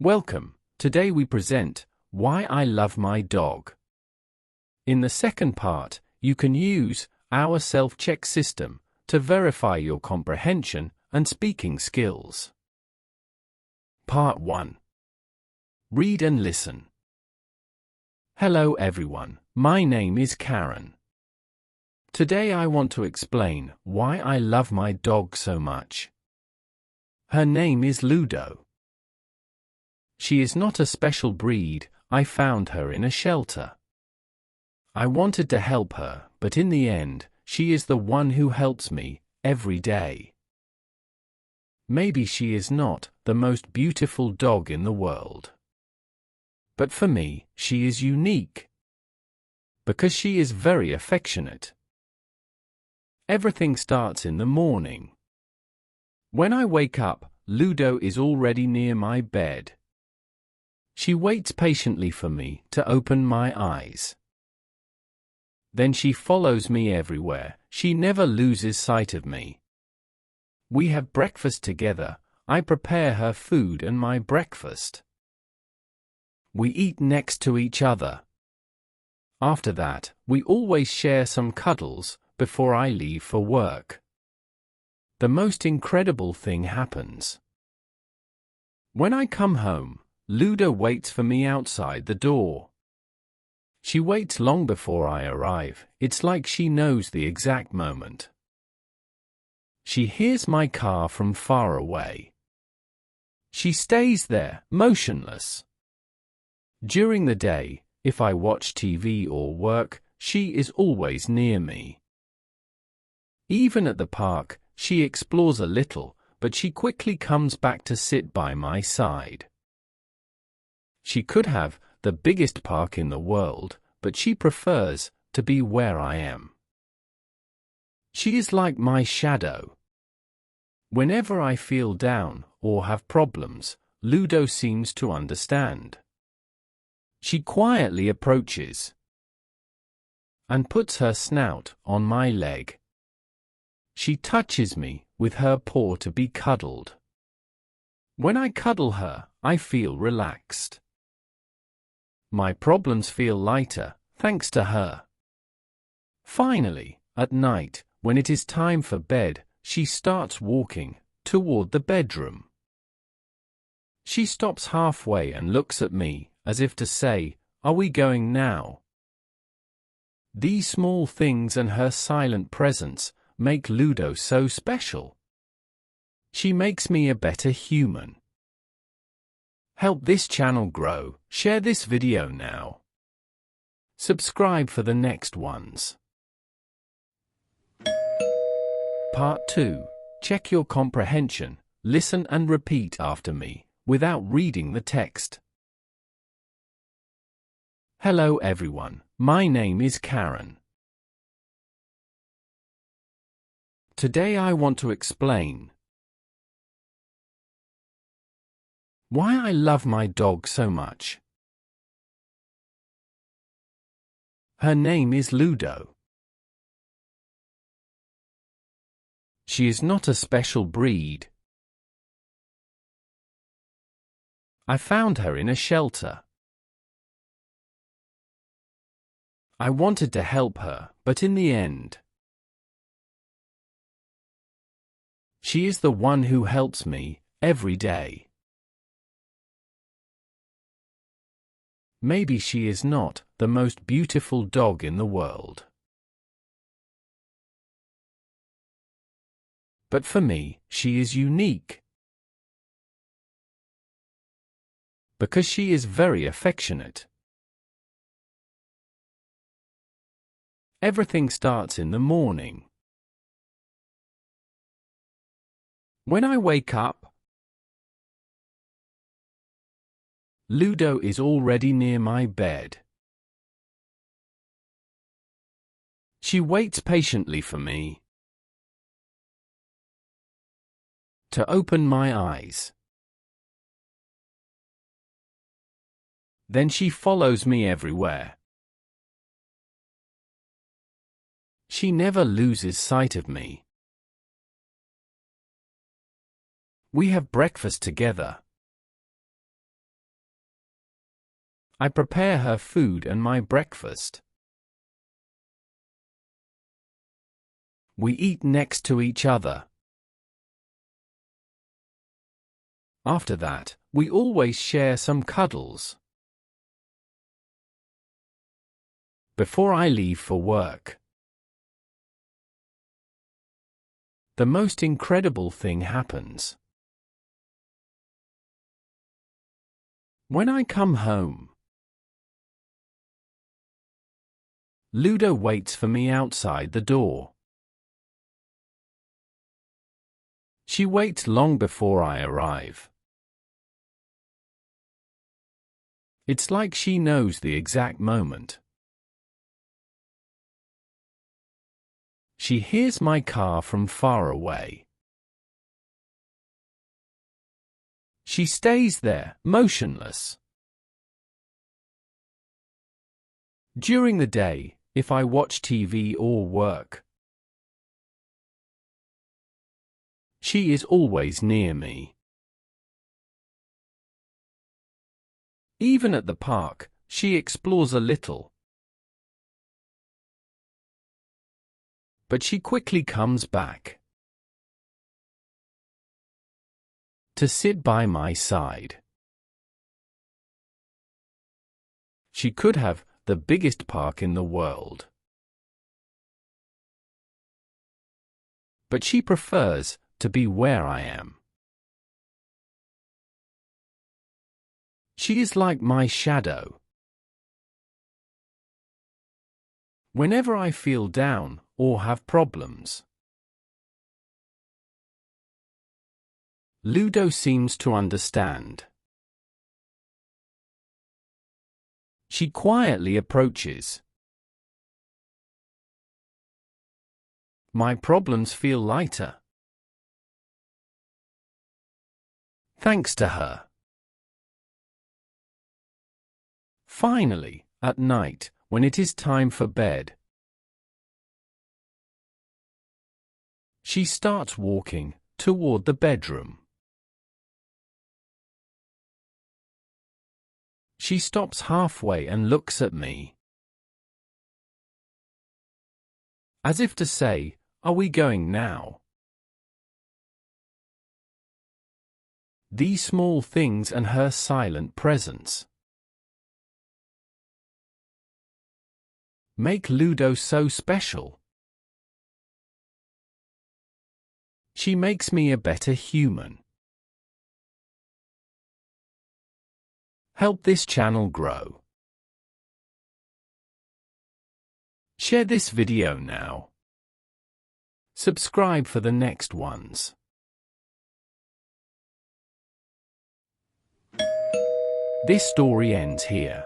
Welcome. Today we present Why I Love My Dog. In the second part, you can use our self-check system to verify your comprehension and speaking skills. Part 1. Read and listen. Hello everyone, my name is Karen. Today I want to explain why I love my dog so much. Her name is Ludo. She is not a special breed. I found her in a shelter. I wanted to help her, but in the end, she is the one who helps me every day. Maybe she is not the most beautiful dog in the world. But for me, she is unique. Because she is very affectionate. Everything starts in the morning. When I wake up, Ludo is already near my bed. She waits patiently for me to open my eyes. Then she follows me everywhere. She never loses sight of me. We have breakfast together. I prepare her food and my breakfast. We eat next to each other. After that, we always share some cuddles before I leave for work. The most incredible thing happens. When I come home, Ludo waits for me outside the door. She waits long before I arrive. It's like she knows the exact moment. She hears my car from far away. She stays there, motionless. During the day, if I watch TV or work, she is always near me. Even at the park, she explores a little, but she quickly comes back to sit by my side. She could have the biggest park in the world, but she prefers to be where I am. She is like my shadow. Whenever I feel down or have problems, Ludo seems to understand. She quietly approaches and puts her snout on my leg. She touches me with her paw to be cuddled. When I cuddle her, I feel relaxed. My problems feel lighter, thanks to her. Finally, at night, when it is time for bed, she starts walking toward the bedroom. She stops halfway and looks at me, as if to say, "Are we going now?" These small things and her silent presence make Ludo so special. She makes me a better human. Help this channel grow. Share this video now. Subscribe for the next ones. Part 2. Check your comprehension. Listen and repeat after me, without reading the text. Hello everyone, my name is Karen. Today I want to explain why I love my dog so much. Her name is Ludo. She is not a special breed. I found her in a shelter. I wanted to help her, but in the end, she is the one who helps me every day. Maybe she is not the most beautiful dog in the world. But for me, she is unique. Because she is very affectionate. Everything starts in the morning. When I wake up, Ludo is already near my bed. She waits patiently for me to open my eyes. Then she follows me everywhere. She never loses sight of me. We have breakfast together. I prepare her food and my breakfast. We eat next to each other. After that, we always share some cuddles. Before I leave for work. The most incredible thing happens. When I come home. Ludo waits for me outside the door. She waits long before I arrive. It's like she knows the exact moment. She hears my car from far away. She stays there, motionless. During the day, if I watch TV or work, she is always near me. Even at the park, she explores a little. But she quickly comes back to sit by my side. She could have the biggest park in the world, but she prefers to be where I am. She is like my shadow. Whenever I feel down or have problems, Ludo seems to understand. She quietly approaches. My problems feel lighter, thanks to her. Finally, at night, when it is time for bed, she starts walking toward the bedroom. She stops halfway and looks at me, as if to say, "Are we going now?" These small things and her silent presence make Ludo so special. She makes me a better human. Help this channel grow. Share this video now. Subscribe for the next ones. This story ends here.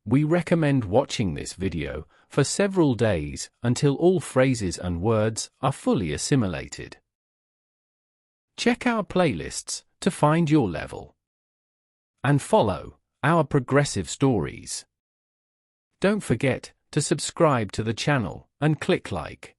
We recommend watching this video for several days until all phrases and words are fully assimilated. Check our playlists to find your level. And follow our progressive stories. Don't forget to subscribe to the channel and click like.